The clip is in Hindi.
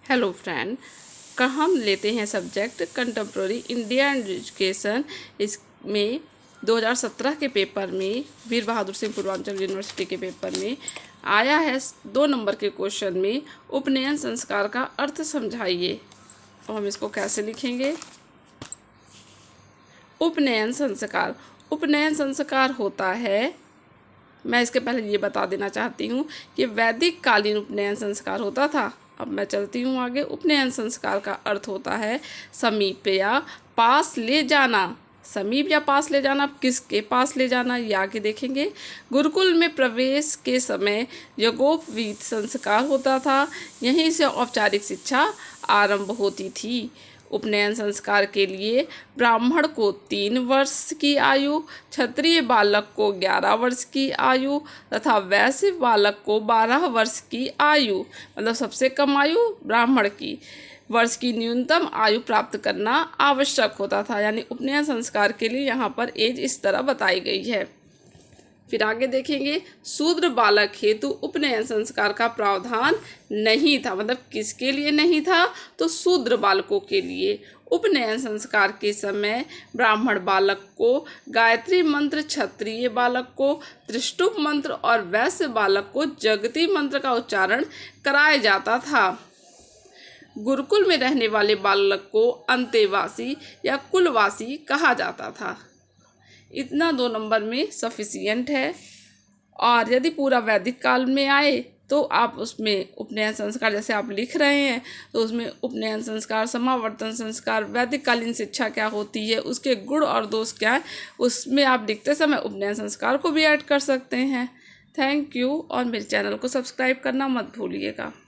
हेलो फ्रेंड, का हम लेते हैं subject contemporary India and education. इसमें 2017 के पेपर में वीर बहादुर सिंह पूर्वांचल यूनिवर्सिटी के पेपर में आया है 2 नंबर के क्वेश्चन में उपनयन संस्कार का अर्थ समझाइए। तो हम इसको कैसे लिखेंगे? उपनयन संस्कार, उपनयन संस्कार होता है, मैं इसके पहले ये बता देना चाहती हूँ कि वैदिक कालीन उपनयन संस्कार होता था। अब मैं चलती हूँ आगे। उपनयन संस्कार का अर्थ होता है समीप या पास ले जाना। समीप या पास ले जाना, किसके पास ले जाना ये आगे देखेंगे। गुरुकुल में प्रवेश के समय यज्ञोपवीत संस्कार होता था, यहीं से औपचारिक शिक्षा आरंभ होती थी। उपनयन संस्कार के लिए ब्राह्मण को 3 वर्ष की आयु, क्षत्रिय बालक को 11 वर्ष की आयु तथा वैश्य बालक को 12 वर्ष की आयु, मतलब सबसे कम आयु ब्राह्मण की, वर्ष की न्यूनतम आयु प्राप्त करना आवश्यक होता था। यानी उपनयन संस्कार के लिए यहाँ पर एज इस तरह बताई गई है। फिर आगे देखेंगे, शूद्र बालक हेतु उपनयन संस्कार का प्रावधान नहीं था। मतलब किसके लिए नहीं था? तो शूद्र बालकों के लिए। उपनयन संस्कार के समय ब्राह्मण बालक को गायत्री मंत्र, क्षत्रिय बालक को त्रिष्टुप मंत्र और वैश्य बालक को जगती मंत्र का उच्चारण कराया जाता था। गुरुकुल में रहने वाले बालक को अंतेवासी या कुलवासी कहा जाता था। इतना 2 नंबर में सफिशियंट है। और यदि पूरा वैदिक काल में आए तो आप उसमें उपनयन संस्कार जैसे आप लिख रहे हैं तो उसमें उपनयन संस्कार, समावर्तन संस्कार, वैदिक कालीन शिक्षा क्या होती है, उसके गुण और दोष क्या है, उसमें आप लिखते समय उपनयन संस्कार को भी ऐड कर सकते हैं। थैंक यू, और मेरे चैनल को सब्सक्राइब करना मत भूलिएगा।